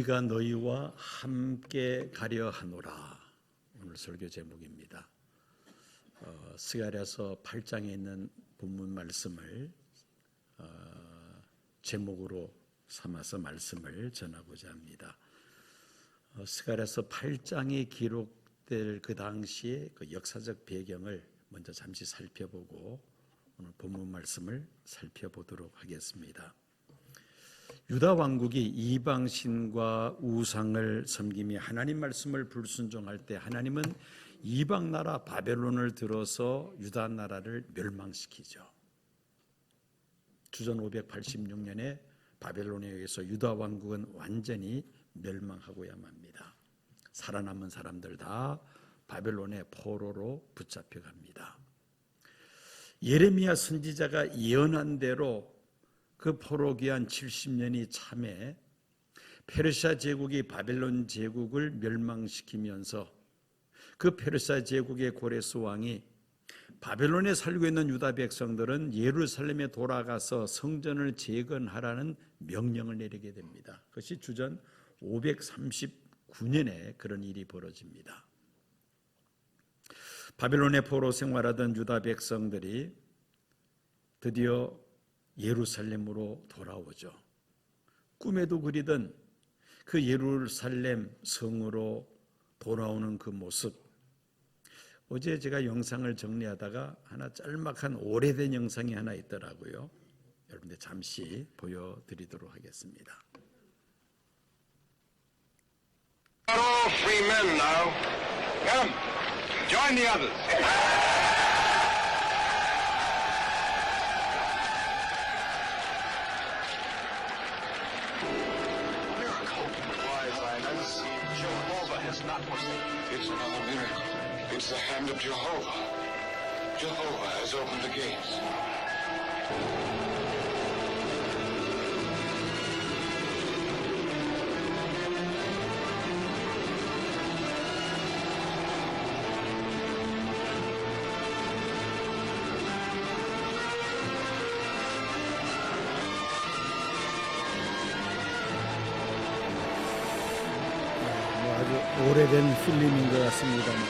내가 너희와 함께 가려 하노라. 오늘 설교 제목입니다. 스가랴서 8장에 있는 본문 말씀을 제목으로 삼아서 말씀을 전하고자 합니다. 스가랴서 8장이 기록될 그 당시의 그 역사적 배경을 먼저 잠시 살펴보고 오늘 본문 말씀을 살펴보도록 하겠습니다. 유다 왕국이 이방신과 우상을 섬기며 하나님 말씀을 불순종할 때 하나님은 이방 나라 바벨론을 들어서 유다 나라를 멸망시키죠. 주전 586년에 바벨론에 의해서 유다 왕국은 완전히 멸망하고야 맙니다. 살아남은 사람들 다 바벨론의 포로로 붙잡혀갑니다. 예레미야 선지자가 예언한 대로 그 포로 기한 70년이 참에 페르시아 제국이 바벨론 제국을 멸망시키면서 그 페르시아 제국의 고레스 왕이 바벨론에 살고 있는 유다 백성들은 예루살렘에 돌아가서 성전을 재건하라는 명령을 내리게 됩니다. 그것이 주전 539년에 그런 일이 벌어집니다. 바벨론의 포로 생활하던 유다 백성들이 드디어 예루살렘으로 돌아오죠. 꿈에도 그리던 그 예루살렘 성으로 돌아오는 그 모습. 어제 제가 영상을 정리하다가 하나 짤막한 오래된 영상이 하나 있더라고요. 여러분들 잠시 보여드리도록 하겠습니다. All free men now. Come, join the others. Jehovah has not forsaken. It's another miracle. It's the hand of Jehovah. Jehovah has opened the gates. 아주 오래된 필름인 것 같습니다만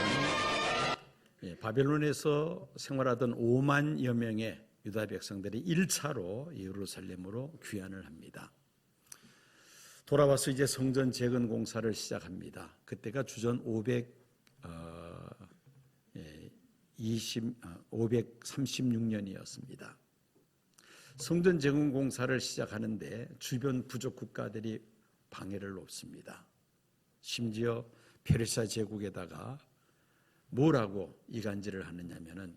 바벨론에서 생활하던 5만여 명의 유다 백성들이 1차로 예루살렘으로 귀환을 합니다. 돌아와서 이제 성전 재건 공사를 시작합니다. 그때가 주전 536년이었습니다. 성전 재건 공사를 시작하는데 주변 부족 국가들이 방해를 놓습니다. 심지어 페르시아 제국에다가 뭐라고 이간질을 하느냐면은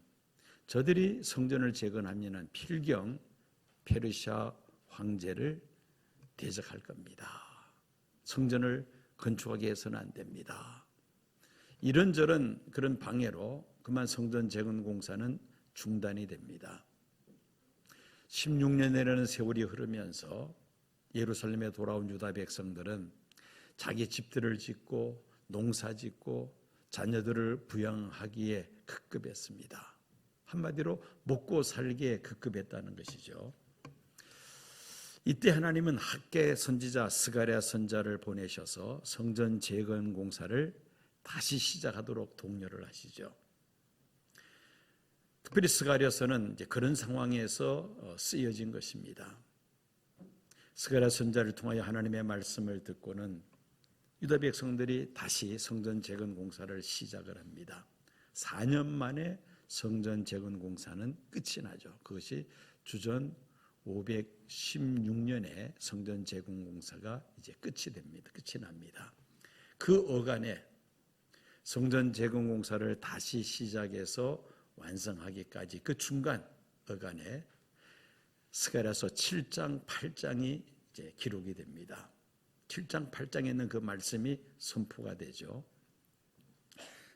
저들이 성전을 재건하면은 필경 페르시아 황제를 대적할 겁니다. 성전을 건축하게 해서는 안 됩니다. 이런저런 그런 방해로 그만 성전 재건 공사는 중단이 됩니다. 16년이라는 세월이 흐르면서 예루살렘에 돌아온 유다 백성들은 자기 집들을 짓고 농사 짓고 자녀들을 부양하기에 급급했습니다. 한마디로 먹고 살기에 급급했다는 것이죠. 이때 하나님은 학개 선지자 스가랴 선자를 보내셔서 성전 재건 공사를 다시 시작하도록 독려를 하시죠. 특별히 스가랴서는 이제 그런 상황에서 쓰여진 것입니다. 스가랴 선자를 통하여 하나님의 말씀을 듣고는 유다 백성들이 다시 성전 재건 공사를 시작을 합니다. 4년 만에 성전 재건 공사는 끝이 나죠. 그것이 주전 516년에 성전 재건 공사가 이제 끝이 됩니다. 끝이 납니다. 그 어간에 성전 재건 공사를 다시 시작해서 완성하기까지 그 중간 어간에 스가랴서 7장, 8장이 이제 기록이 됩니다. 7장, 8장에 있는 그 말씀이 선포가 되죠.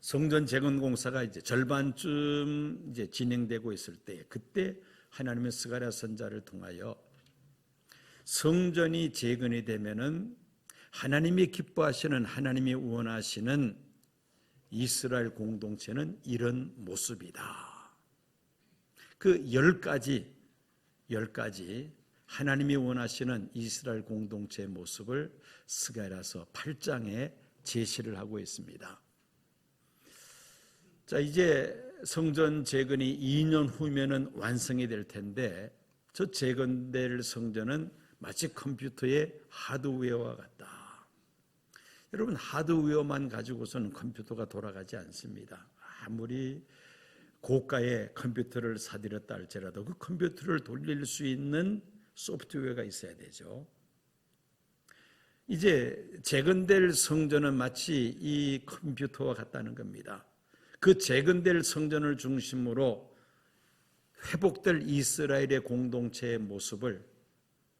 성전 재건 공사가 이제 절반쯤 이제 진행되고 있을 때, 그때 하나님은 스가랴 선자를 통하여 성전이 재건이 되면은 하나님이 기뻐하시는, 하나님이 원하시는 이스라엘 공동체는 이런 모습이다. 그 10가지 하나님이 원하시는 이스라엘 공동체의 모습을 스가랴서 8장에 제시를 하고 있습니다. 자, 이제 성전 재건이 2년 후면은 완성이 될 텐데 저 재건될 성전은 마치 컴퓨터의 하드웨어와 같다. 여러분, 하드웨어만 가지고서는 컴퓨터가 돌아가지 않습니다. 아무리 고가의 컴퓨터를 사들였다 할지라도 그 컴퓨터를 돌릴 수 있는 소프트웨어가 있어야 되죠. 이제 재건될 성전은 마치 이 컴퓨터와 같다는 겁니다. 그 재건될 성전을 중심으로 회복될 이스라엘의 공동체의 모습을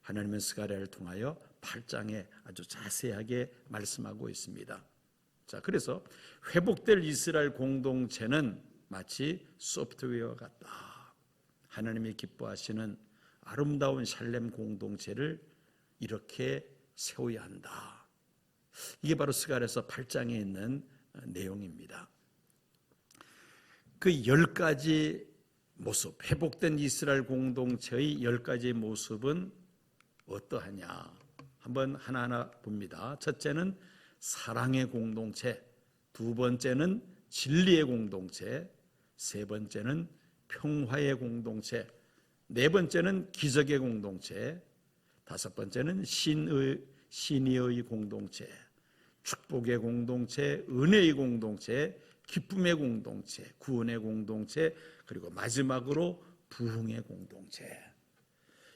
하나님은 스가랴를 통하여 8장에 아주 자세하게 말씀하고 있습니다. 자, 그래서 회복될 이스라엘 공동체는 마치 소프트웨어 같다. 하나님이 기뻐하시는 아름다운 샬렘 공동체를 이렇게 세워야 한다. 이게 바로 스가랴서 8장에 있는 내용입니다. 그 10가지 모습, 회복된 이스라엘 공동체의 10가지 모습은 어떠하냐? 한번 하나하나 봅니다. 첫째는 사랑의 공동체, 두 번째는 진리의 공동체, 세 번째는 평화의 공동체, 네 번째는 기적의 공동체, 다섯 번째는 신의의 공동체, 축복의 공동체, 은혜의 공동체, 기쁨의 공동체, 구원의 공동체, 그리고 마지막으로 부흥의 공동체.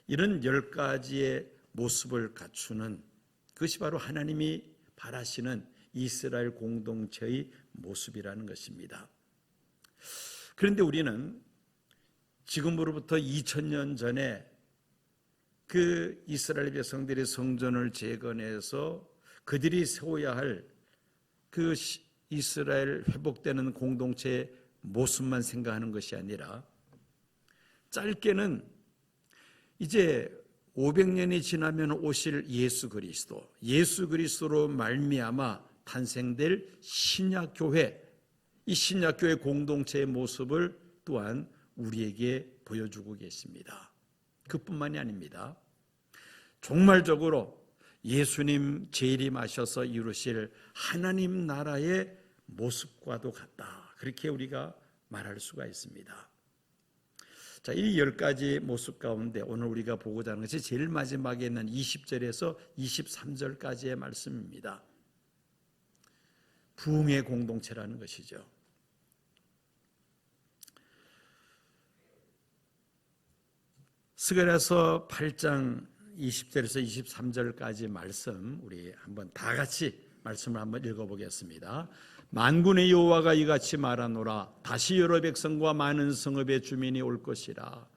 이런 10가지의 모습을 갖추는 그것이 바로 하나님이 바라시는 이스라엘 공동체의 모습이라는 것입니다. 그런데 우리는 지금으로부터 2000년 전에 그 이스라엘 백성들이 성전을 재건해서 그들이 세워야 할 그 이스라엘 회복되는 공동체의 모습만 생각하는 것이 아니라 짧게는 이제 500년이 지나면 오실 예수 그리스도로 말미암아 탄생될 신약교회, 이 신약교회 공동체의 모습을 또한 우리에게 보여주고 계십니다. 그뿐만이 아닙니다. 종말적으로 예수님 재림하셔서 이루실 하나님 나라의 모습과도 같다. 그렇게 우리가 말할 수가 있습니다. 자, 이 10가지 모습 가운데 오늘 우리가 보고자 하는 것이 제일 마지막에 있는 20절에서 23절까지의 말씀입니다. 부흥의 공동체라는 것이죠. 스가랴서 8장 20절에서 23절까지 말씀 우리 한번 다 같이 말씀을 한번 읽어보겠습니다. 만군의 여호와가 이같이 말하노라. 다시 여러 백성과 많은 성읍의 주민이 올 것이라.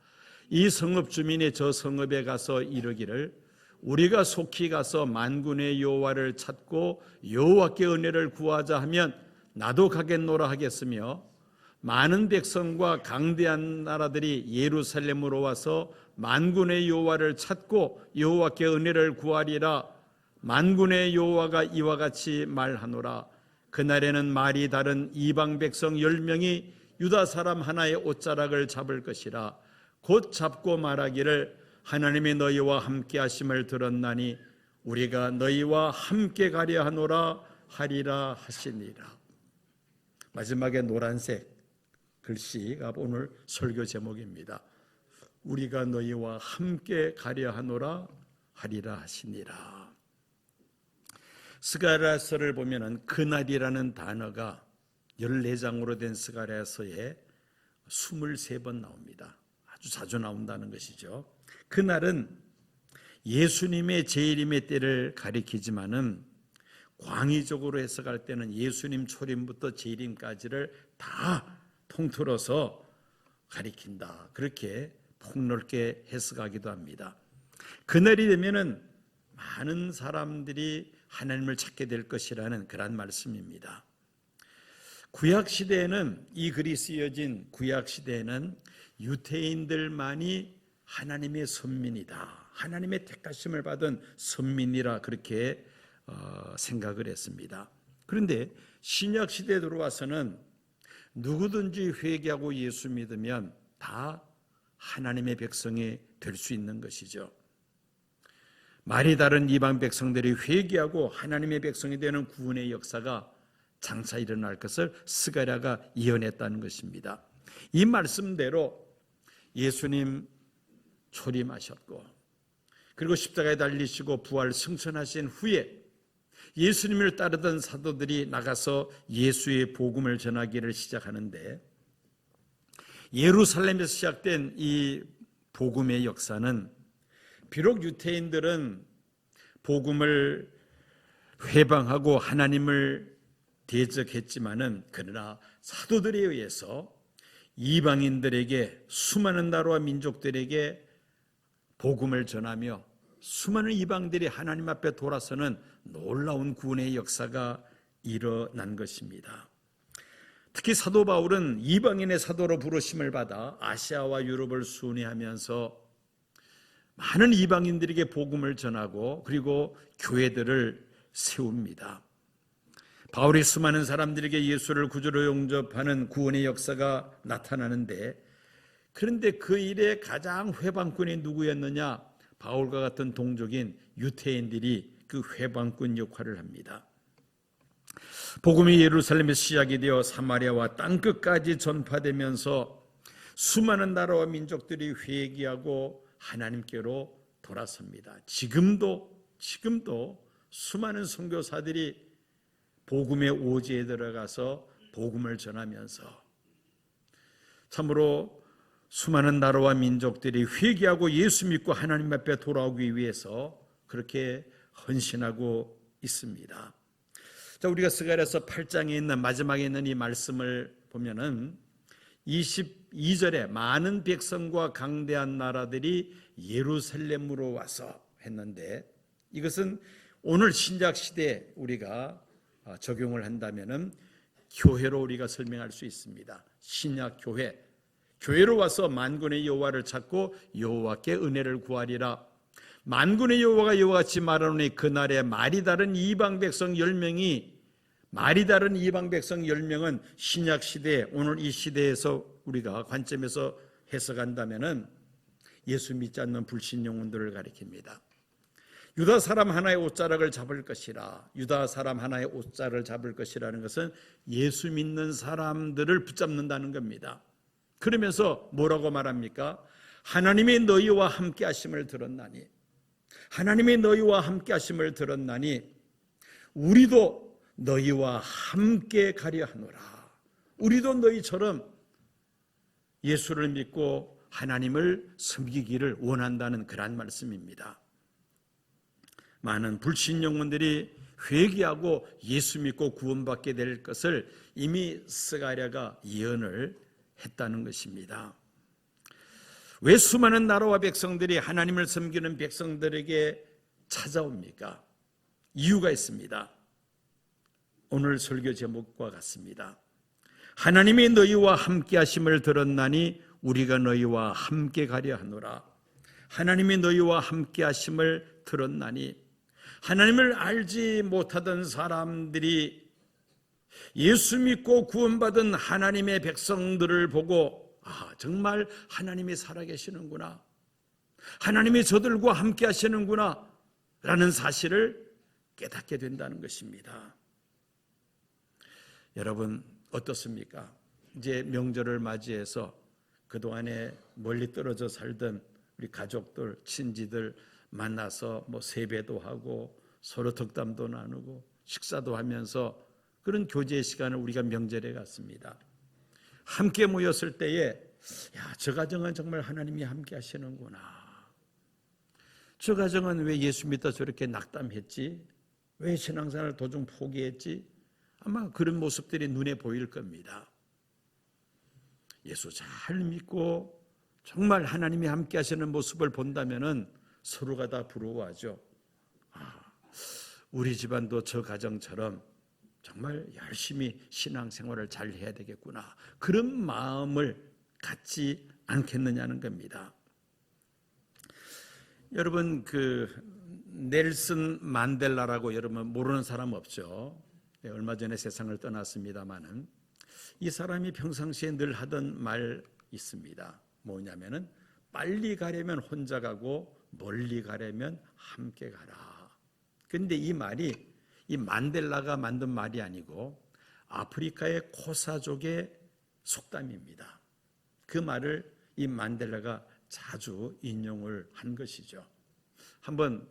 이 성읍 주민이 저 성읍에 가서 이르기를 우리가 속히 가서 만군의 여호와를 찾고 여호와께 은혜를 구하자 하면 나도 가겠노라 하겠으며 많은 백성과 강대한 나라들이 예루살렘으로 와서 만군의 여호와를 찾고 여호와께 은혜를 구하리라. 만군의 여호와가 이와 같이 말하노라. 그날에는 말이 다른 이방 백성 10명이 유다 사람 하나의 옷자락을 잡을 것이라. 곧 잡고 말하기를 하나님이 너희와 함께 하심을 들었나니 우리가 너희와 함께 가려 하노라 하리라 하시니라. 마지막에 노란색 글씨가 오늘 설교 제목입니다. 우리가 너희와 함께 가려 하노라 하리라 하시니라. 스가랴서를 보면은 그날이라는 단어가 14장으로 된 스가랴서에 23번 나옵니다. 아주 자주 나온다는 것이죠. 그날은 예수님의 재림의 때를 가리키지만은 광의적으로 해석할 때는 예수님 초림부터 재림까지를 다 통틀어서 가리킨다. 그렇게 폭넓게 해석하기도 합니다. 그날이 되면은 많은 사람들이 하나님을 찾게 될 것이라는 그런 말씀입니다. 구약 시대에는 이 글이 쓰여진 구약 시대에는 유대인들만이 하나님의 선민이다. 하나님의 택하심을 받은 선민이라 그렇게 생각을 했습니다. 그런데 신약 시대에 들어와서는 누구든지 회개하고 예수 믿으면 다 하나님의 백성이 될 수 있는 것이죠. 말이 다른 이방 백성들이 회개하고 하나님의 백성이 되는 구원의 역사가 장차 일어날 것을 스가랴가 예언했다는 것입니다. 이 말씀대로 예수님 초림하셨고 그리고 십자가에 달리시고 부활 승천하신 후에 예수님을 따르던 사도들이 나가서 예수의 복음을 전하기를 시작하는데, 예루살렘에서 시작된 이 복음의 역사는 비록 유대인들은 복음을 회방하고 하나님을 대적했지만은, 그러나 사도들에 의해서 이방인들에게, 수많은 나라와 민족들에게 복음을 전하며 수많은 이방들이 하나님 앞에 돌아서는 놀라운 구원의 역사가 일어난 것입니다. 특히 사도 바울은 이방인의 사도로 부르심을 받아 아시아와 유럽을 순회하면서 많은 이방인들에게 복음을 전하고 그리고 교회들을 세웁니다. 바울이 수많은 사람들에게 예수를 구주로 영접하는 구원의 역사가 나타나는데, 그런데 그 일에 가장 회방꾼이 누구였느냐? 바울과 같은 동족인 유대인들이 그 회방꾼 역할을 합니다. 복음이 예루살렘에서 시작이 되어 사마리아와 땅끝까지 전파되면서 수많은 나라와 민족들이 회개하고 하나님께로 돌아섭니다. 지금도 수많은 선교사들이 복음의 오지에 들어가서 복음을 전하면서 참으로 수많은 나라와 민족들이 회개하고 예수 믿고 하나님 앞에 돌아오기 위해서 그렇게 헌신하고 있습니다. 자, 우리가 스가랴서 8장에 있는 마지막에 있는 이 말씀을 보면은 22절에 많은 백성과 강대한 나라들이 예루살렘으로 와서 했는데, 이것은 오늘 신약 시대에 우리가 적용을 한다면은 교회로 우리가 설명할 수 있습니다. 신약 교회로 와서 만군의 여호와를 찾고 여호와께 은혜를 구하리라. 만군의 여호와가 이와 같이 말하노니 그날에 말이 다른 이방 백성 10명이, 말이 다른 이방 백성 10명은 신약 시대, 오늘 이 시대에서 우리가 관점에서 해석한다면은 예수 믿지 않는 불신 영혼들을 가리킵니다. 유다 사람 하나의 옷자락을 잡을 것이라. 유다 사람 하나의 옷자락을 잡을 것이라는 것은 예수 믿는 사람들을 붙잡는다는 겁니다. 그러면서 뭐라고 말합니까? 하나님이 너희와 함께 하심을 들었나니, 하나님이 너희와 함께 하심을 들었나니 우리도 너희와 함께 가려 하노라. 우리도 너희처럼 예수를 믿고 하나님을 섬기기를 원한다는 그런 말씀입니다. 많은 불신 영혼들이 회개하고 예수 믿고 구원받게 될 것을 이미 스가랴가 예언을 했다는 것입니다. 왜 수많은 나라와 백성들이 하나님을 섬기는 백성들에게 찾아옵니까? 이유가 있습니다. 오늘 설교 제목과 같습니다. 하나님이 너희와 함께 하심을 들었나니 우리가 너희와 함께 가려 하노라. 하나님이 너희와 함께 하심을 들었나니, 하나님을 알지 못하던 사람들이 예수 믿고 구원받은 하나님의 백성들을 보고, 정말 하나님이 살아계시는구나, 하나님이 저들과 함께 하시는구나 라는 사실을 깨닫게 된다는 것입니다. 여러분 어떻습니까? 이제 명절을 맞이해서 그동안에 멀리 떨어져 살던 우리 가족들, 친지들 만나서 세배도 하고 서로 덕담도 나누고 식사도 하면서 그런 교제의 시간을 우리가 명절에 갖습니다. 함께 모였을 때에 저 가정은 정말 하나님이 함께 하시는구나, 저 가정은 왜 예수 믿다 저렇게 낙담했지, 왜 신앙생활을 도중 포기했지, 아마 그런 모습들이 눈에 보일 겁니다. 예수 잘 믿고 정말 하나님이 함께 하시는 모습을 본다면은 서로가 다 부러워하죠. 우리 집안도 저 가정처럼 정말 열심히 신앙생활을 잘 해야 되겠구나, 그런 마음을 갖지 않겠느냐는 겁니다. 여러분, 넬슨 만델라라고 여러분 모르는 사람 없죠? 얼마 전에 세상을 떠났습니다마는 이 사람이 평상시에 늘 하던 말 있습니다. 뭐냐면은 빨리 가려면 혼자 가고 멀리 가려면 함께 가라. 그런데 이 말이 이 만델라가 만든 말이 아니고 아프리카의 코사족의 속담입니다. 그 말을 이 만델라가 자주 인용을 한 것이죠. 한번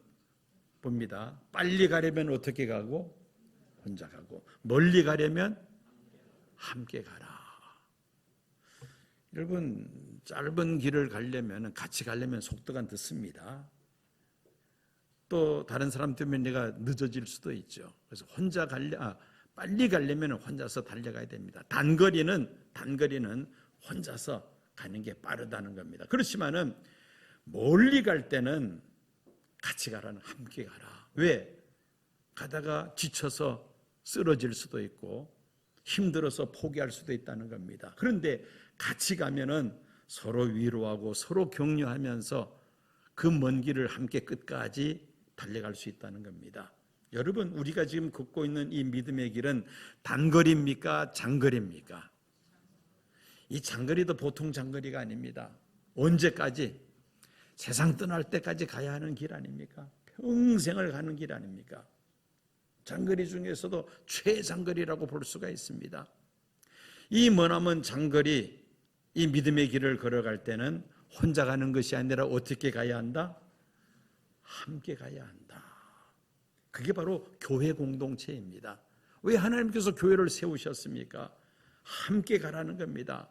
봅니다. 빨리 가려면 어떻게 가고? 혼자 가고. 멀리 가려면 함께 가라. 여러분, 짧은 길을 가려면, 같이 가려면 속도가 늦습니다. 또 다른 사람 때문에 내가 늦어질 수도 있죠. 그래서 빨리 가려면 혼자서 달려가야 됩니다. 단거리는 혼자서 가는 게 빠르다는 겁니다. 그렇지만은 멀리 갈 때는 같이 가라는, 함께 가라. 왜? 가다가 지쳐서 쓰러질 수도 있고 힘들어서 포기할 수도 있다는 겁니다. 그런데 같이 가면은 서로 위로하고 서로 격려하면서 그 먼 길을 함께 끝까지 달려갈 수 있다는 겁니다. 여러분, 우리가 지금 걷고 있는 이 믿음의 길은 단거리입니까? 장거리입니까? 이 장거리도 보통 장거리가 아닙니다. 언제까지? 세상 떠날 때까지 가야 하는 길 아닙니까? 평생을 가는 길 아닙니까? 장거리 중에서도 최장거리라고 볼 수가 있습니다. 이 머나먼 장거리, 이 믿음의 길을 걸어갈 때는 혼자 가는 것이 아니라 어떻게 가야 한다? 함께 가야 한다. 그게 바로 교회 공동체입니다. 왜 하나님께서 교회를 세우셨습니까? 함께 가라는 겁니다.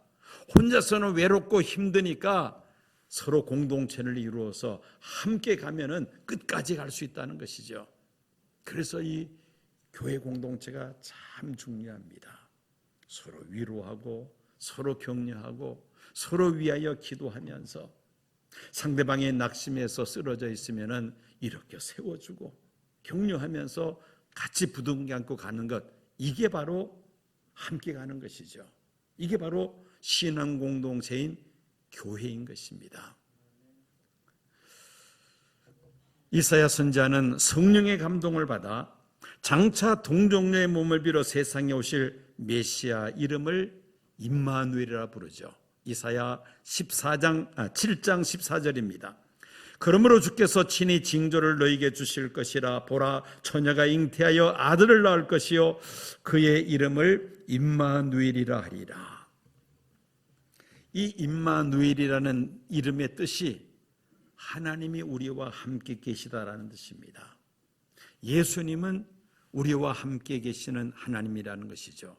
혼자서는 외롭고 힘드니까 서로 공동체를 이루어서 함께 가면은 끝까지 갈 수 있다는 것이죠. 그래서 이 교회 공동체가 참 중요합니다. 서로 위로하고 서로 격려하고 서로 위하여 기도하면서 상대방의 낙심에서 쓰러져 있으면은 이렇게 세워주고 격려하면서 같이 부둥켜 안고 가는 것, 이게 바로 함께 가는 것이죠. 이게 바로 신앙 공동체인 교회인 것입니다. 이사야 선지자는 성령의 감동을 받아 장차 동정녀의 몸을 빌어 세상에 오실 메시아 이름을 임마누엘이라 부르죠. 이사야 7장 14절입니다. 그러므로 주께서 친히 징조를 너희에게 주실 것이라. 보라, 처녀가 잉태하여 아들을 낳을 것이요 그의 이름을 임마누엘이라 하리라. 이 임마누엘이라는 이름의 뜻이 하나님이 우리와 함께 계시다라는 뜻입니다. 예수님은 우리와 함께 계시는 하나님이라는 것이죠.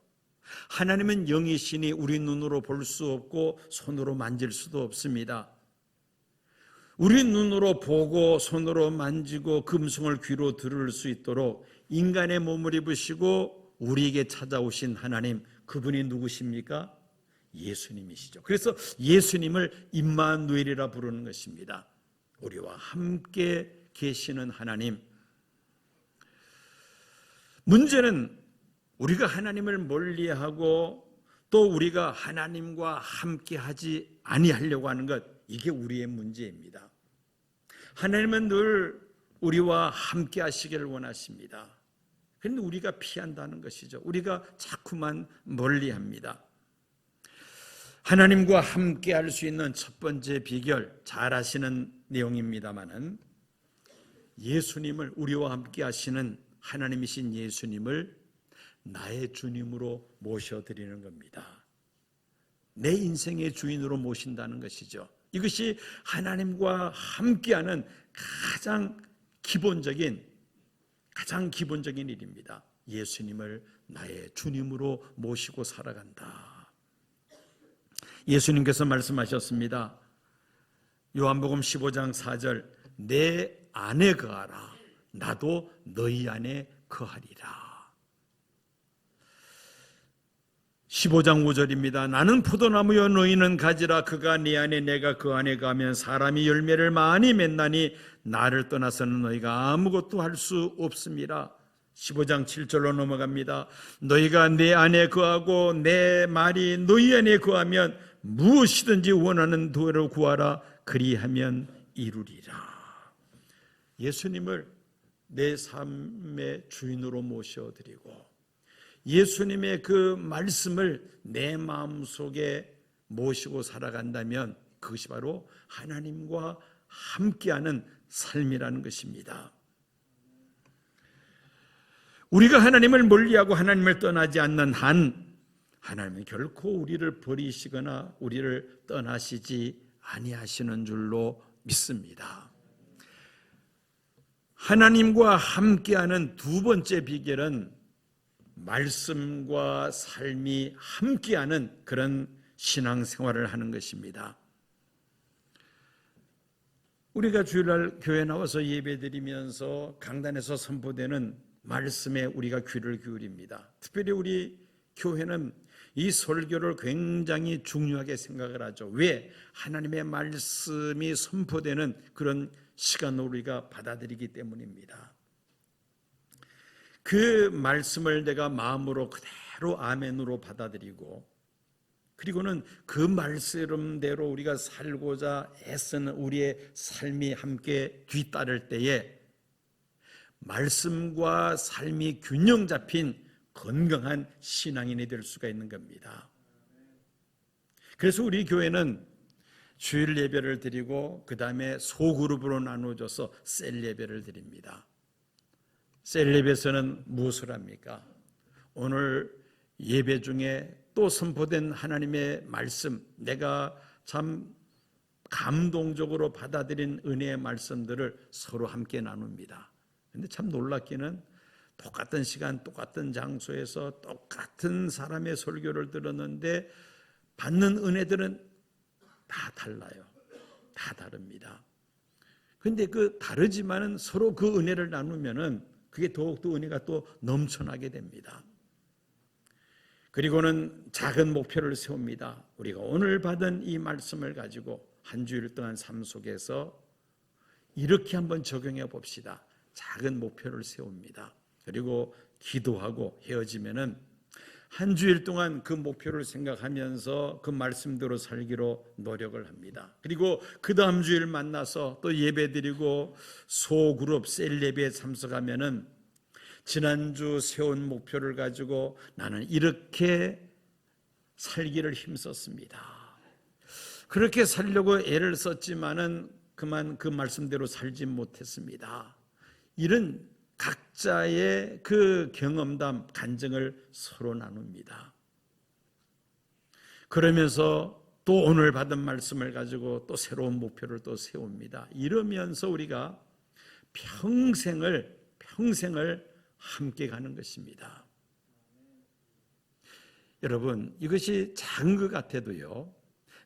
하나님은 영이시니 우리 눈으로 볼 수 없고 손으로 만질 수도 없습니다. 우리 눈으로 보고 손으로 만지고 금송을 귀로 들을 수 있도록 인간의 몸을 입으시고 우리에게 찾아오신 하나님, 그분이 누구십니까? 예수님이시죠. 그래서 예수님을 임마누엘이라 부르는 것입니다. 우리와 함께 계시는 하나님. 문제는 우리가 하나님을 멀리하고 또 우리가 하나님과 함께하지 아니하려고 하는 것, 이게 우리의 문제입니다. 하나님은 늘 우리와 함께하시기를 원하십니다. 그런데 우리가 피한다는 것이죠. 우리가 자꾸만 멀리합니다. 하나님과 함께할 수 있는 첫 번째 비결, 잘 아시는 내용입니다마는 예수님을, 우리와 함께하시는 하나님이신 예수님을 나의 주님으로 모셔드리는 겁니다. 내 인생의 주인으로 모신다는 것이죠. 이것이 하나님과 함께하는 가장 기본적인 일입니다. 예수님을 나의 주님으로 모시고 살아간다. 예수님께서 말씀하셨습니다. 요한복음 15장 4절, 내 안에 거하라. 나도 너희 안에 거하리라. 15장 5절입니다. 나는 포도나무여 너희는 가지라. 그가 내 안에 내가 그 안에 가면 사람이 열매를 많이 맺나니 나를 떠나서는 너희가 아무것도 할 수 없습니다. 15장 7절로 넘어갑니다. 너희가 내 안에 거하고 내 말이 너희 안에 거하면 무엇이든지 원하는 도를 구하라. 그리하면 이루리라. 예수님을 내 삶의 주인으로 모셔드리고 예수님의 그 말씀을 내 마음속에 모시고 살아간다면 그것이 바로 하나님과 함께하는 삶이라는 것입니다. 우리가 하나님을 멀리하고 하나님을 떠나지 않는 한 하나님은 결코 우리를 버리시거나 우리를 떠나시지 아니하시는 줄로 믿습니다. 하나님과 함께하는 두 번째 비결은 말씀과 삶이 함께하는 그런 신앙생활을 하는 것입니다. 우리가 주일날 교회 나와서 예배드리면서 강단에서 선포되는 말씀에 우리가 귀를 기울입니다. 특별히 우리 교회는 이 설교를 굉장히 중요하게 생각을 하죠. 왜? 하나님의 말씀이 선포되는 그런 시간을 우리가 받아들이기 때문입니다. 그 말씀을 내가 마음으로 그대로 아멘으로 받아들이고, 그리고는 그 말씀대로 우리가 살고자 애쓰는 우리의 삶이 함께 뒤따를 때에 말씀과 삶이 균형 잡힌 건강한 신앙인이 될 수가 있는 겁니다. 그래서 우리 교회는 주일 예배를 드리고 그 다음에 소그룹으로 나누어져서 셀 예배를 드립니다. 셀 예배에서는 무엇을 합니까? 오늘 예배 중에 또 선포된 하나님의 말씀, 내가 참 감동적으로 받아들인 은혜의 말씀들을 서로 함께 나눕니다. 그런데 참 놀랍기는 똑같은 시간, 똑같은 장소에서 똑같은 사람의 설교를 들었는데 받는 은혜들은 다 달라요. 다 다릅니다. 그런데 그 다르지만은 서로 그 은혜를 나누면은 그게 더욱더 은혜가 또 넘쳐나게 됩니다. 그리고는 작은 목표를 세웁니다. 우리가 오늘 받은 이 말씀을 가지고 한 주일 동안 삶 속에서 이렇게 한번 적용해 봅시다. 작은 목표를 세웁니다. 그리고 기도하고 헤어지면은 한 주일 동안 그 목표를 생각하면서 그 말씀대로 살기로 노력을 합니다. 그리고 그 다음 주일 만나서 또 예배드리고 소그룹 셀 예배에 참석하면은 지난주 세운 목표를 가지고 나는 이렇게 살기를 힘썼습니다. 그렇게 살려고 애를 썼지만은 그만 그 말씀대로 살지 못했습니다. 이런 각자의 그 경험담, 간증을 서로 나눕니다. 그러면서 또 오늘 받은 말씀을 가지고 또 새로운 목표를 또 세웁니다. 이러면서 우리가 평생을 함께 가는 것입니다. 여러분, 이것이 작은 것 같아도요,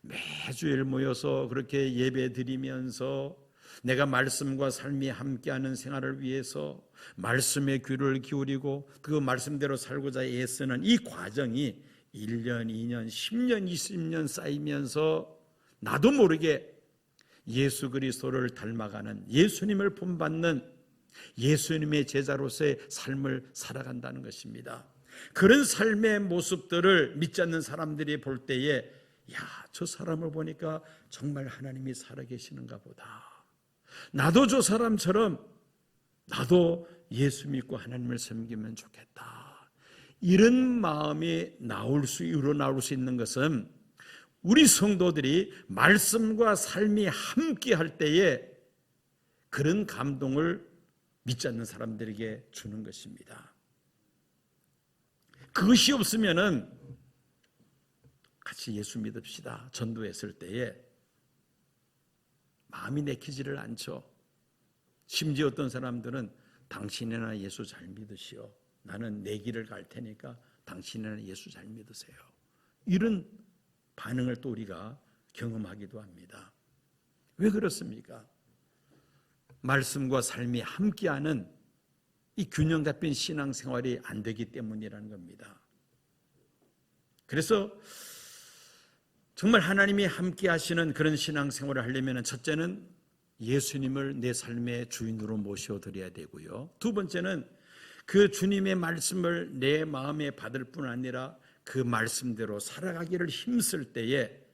매주일 모여서 그렇게 예배 드리면서 내가 말씀과 삶이 함께하는 생활을 위해서 말씀에 귀를 기울이고 그 말씀대로 살고자 애쓰는 이 과정이 1년, 2년, 10년, 20년 쌓이면서 나도 모르게 예수 그리스도를 닮아가는, 예수님을 본받는 예수님의 제자로서의 삶을 살아간다는 것입니다. 그런 삶의 모습들을 믿지 않는 사람들이 볼 때에 저 사람을 보니까 정말 하나님이 살아계시는가 보다. 나도 저 사람처럼 나도 예수 믿고 하나님을 섬기면 좋겠다. 이런 마음이 우러나올 수 있는 것은 우리 성도들이 말씀과 삶이 함께 할 때에 그런 감동을 믿지 않는 사람들에게 주는 것입니다. 그것이 없으면은 같이 예수 믿읍시다 전도했을 때에 마음이 내키지를 않죠. 심지어 어떤 사람들은 당신이나 예수 잘 믿으시오. 나는 내 길을 갈 테니까 당신이나 예수 잘 믿으세요. 이런 반응을 또 우리가 경험하기도 합니다. 왜 그렇습니까? 말씀과 삶이 함께하는 이 균형 잡힌 신앙생활이 안 되기 때문이라는 겁니다. 그래서 정말 하나님이 함께 하시는 그런 신앙생활을 하려면 첫째는 예수님을 내 삶의 주인으로 모셔드려야 되고요. 두 번째는 그 주님의 말씀을 내 마음에 받을 뿐 아니라 그 말씀대로 살아가기를 힘쓸 때에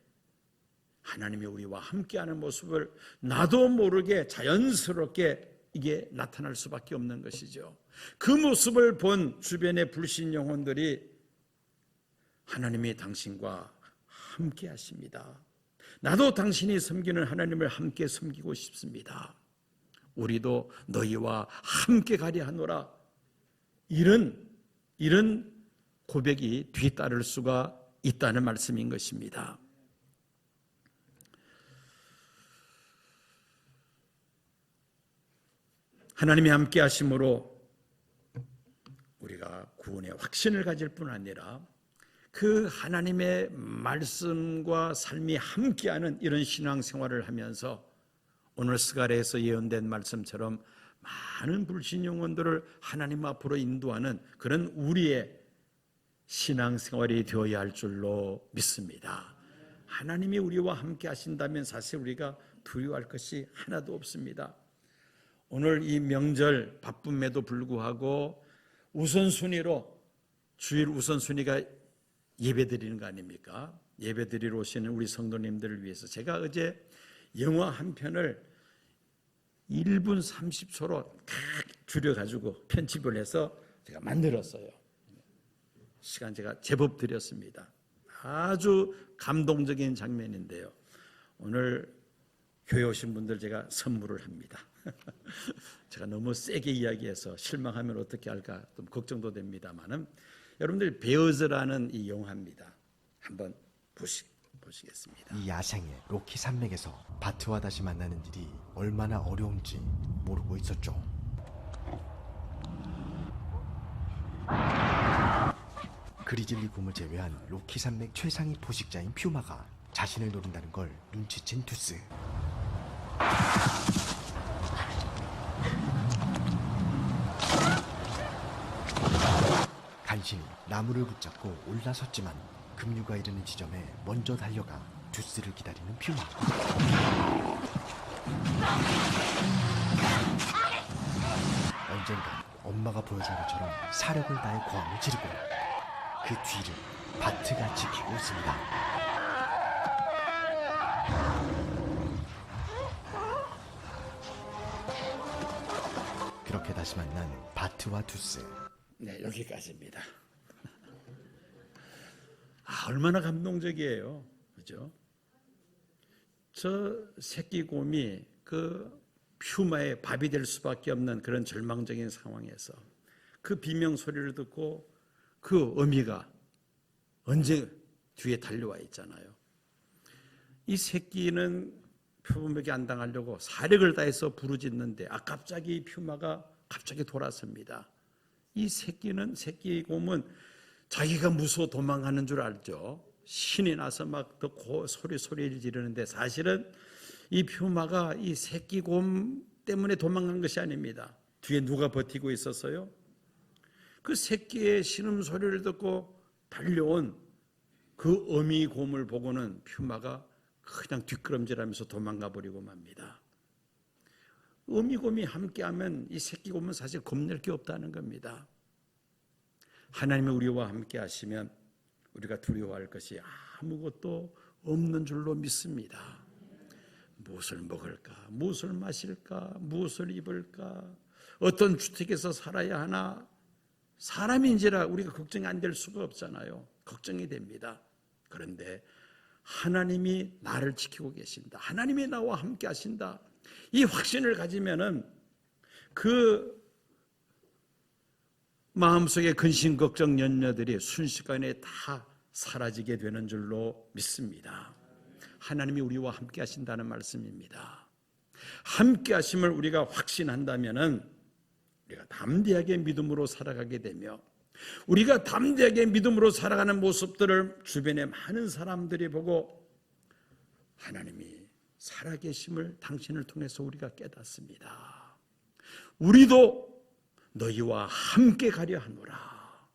하나님이 우리와 함께하는 모습을 나도 모르게 자연스럽게 이게 나타날 수밖에 없는 것이죠. 그 모습을 본 주변의 불신 영혼들이 하나님이 당신과 함께 하십니다. 나도 당신이 섬기는 하나님을 함께 섬기고 싶습니다. 우리도 너희와 함께 가려 하노라. 이런 고백이 뒤따를 수가 있다는 말씀인 것입니다. 하나님이 함께 하심으로 우리가 구원의 확신을 가질 뿐 아니라 그 하나님의 말씀과 삶이 함께하는 이런 신앙생활을 하면서 오늘 스가랴에서 예언된 말씀처럼 많은 불신 영혼들을 하나님 앞으로 인도하는 그런 우리의 신앙생활이 되어야 할 줄로 믿습니다. 하나님이 우리와 함께 하신다면 사실 우리가 두려워할 것이 하나도 없습니다. 오늘 이 명절 바쁨에도 불구하고 우선순위로 주일 우선순위가 예배드리는 거 아닙니까? 예배드리러 오시는 우리 성도님들을 위해서 제가 어제 영화 한 편을 1분 30초로 딱 줄여가지고 편집을 해서 제가 만들었어요. 시간 제가 제법 드렸습니다. 아주 감동적인 장면인데요. 오늘 교회 오신 분들 제가 선물을 합니다. 제가 너무 세게 이야기해서 실망하면 어떻게 할까 좀 걱정도 됩니다만은 여러분들이 베어즈라는 이 영화입니다. 한번 보시겠습니다. 이 야생의 로키 산맥에서 바트와 다시 만나는 일이 얼마나 어려운지 모르고 있었죠. 그리즐리 곰을 제외한 로키 산맥 최상위 포식자인 퓨마가 자신을 노린다는 걸 눈치챈 투스. 간신히 나무를 붙잡고 올라섰지만 급류가 이르는 지점에 먼저 달려가 투스를 기다리는 퓨마. 언젠가 엄마가 보여준 것처럼 사력을 다해 고함을 지르고 그 뒤를 바트가 지키고 있습니다. 그렇게 다시 만난 바트와 투스. 네, 여기까지입니다. 얼마나 감동적이에요. 그죠? 저 새끼 곰이 그 퓨마의 밥이 될 수밖에 없는 그런 절망적인 상황에서 그 비명 소리를 듣고 그 어미가 언제 뒤에 달려와 있잖아요. 이 새끼는 퓨마에게 안 당하려고 사력을 다해서 부르짖는데 갑자기 퓨마가 갑자기 돌아섭니다. 이 새끼 곰은 자기가 무서워 도망가는 줄 알죠. 신이 나서 막 더 소리를 지르는데 사실은 이 퓨마가 이 새끼 곰 때문에 도망간 것이 아닙니다. 뒤에 누가 버티고 있었어요? 그 새끼의 신음소리를 듣고 달려온 그 어미 곰을 보고는 퓨마가 그냥 뒷걸음질하면서 도망가 버리고 맙니다. 어미 곰이 함께하면 이 새끼 곰은 사실 겁낼 게 없다는 겁니다. 하나님이 우리와 함께 하시면 우리가 두려워할 것이 아무것도 없는 줄로 믿습니다. 무엇을 먹을까? 무엇을 마실까? 무엇을 입을까? 어떤 주택에서 살아야 하나? 사람인지라 우리가 걱정이 안 될 수가 없잖아요. 걱정이 됩니다. 그런데 하나님이 나를 지키고 계신다. 하나님이 나와 함께 하신다. 이 확신을 가지면은 그 마음속의 근심, 걱정, 염려들이 순식간에 다 사라지게 되는 줄로 믿습니다. 하나님이 우리와 함께 하신다는 말씀입니다. 함께 하심을 우리가 확신한다면은 우리가 담대하게 믿음으로 살아가게 되며 우리가 담대하게 믿음으로 살아가는 모습들을 주변의 많은 사람들이 보고 하나님이 살아계심을 당신을 통해서 우리가 깨닫습니다. 우리도 너희와 함께 가려 하노라.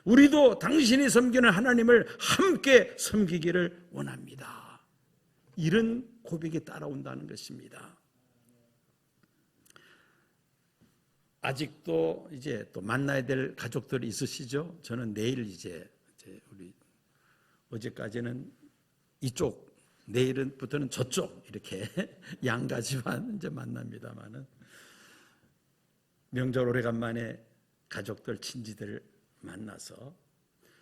우리도 당신이 섬기는 하나님을 함께 섬기기를 원합니다. 이런 고백이 따라온다는 것입니다. 아직도 이제 또 만나야 될 가족들이 있으시죠? 저는 내일 이제 우리 어제까지는 이쪽, 내일부터는 저쪽 이렇게 양가지만 이제 만납니다만은 명절 오래간만에 가족들, 친지들 만나서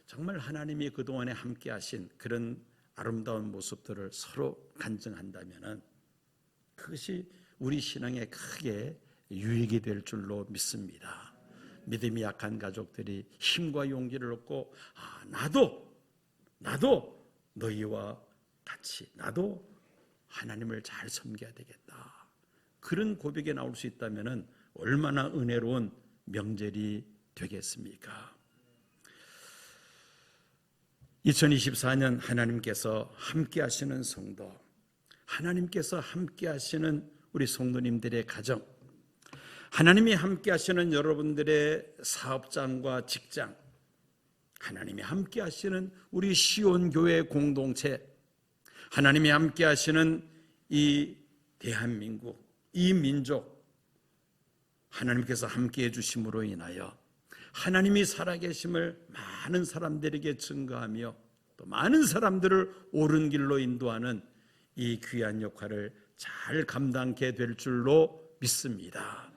정말 하나님이 그동안에 함께 하신 그런 아름다운 모습들을 서로 간증한다면 그것이 우리 신앙에 크게 유익이 될 줄로 믿습니다. 믿음이 약한 가족들이 힘과 용기를 얻고 나도 너희와 같이 나도 하나님을 잘 섬겨야 되겠다. 그런 고백이 나올 수 있다면 얼마나 은혜로운 명절이 되겠습니까? 2024년 하나님께서 함께 하시는 성도, 하나님께서 함께 하시는 우리 성도님들의 가정, 하나님이 함께 하시는 여러분들의 사업장과 직장, 하나님이 함께 하시는 우리 시온교회 공동체, 하나님이 함께 하시는 이 대한민국, 이 민족, 하나님께서 함께 해주심으로 인하여 하나님이 살아계심을 많은 사람들에게 증거하며 또 많은 사람들을 옳은 길로 인도하는 이 귀한 역할을 잘 감당하게 될 줄로 믿습니다.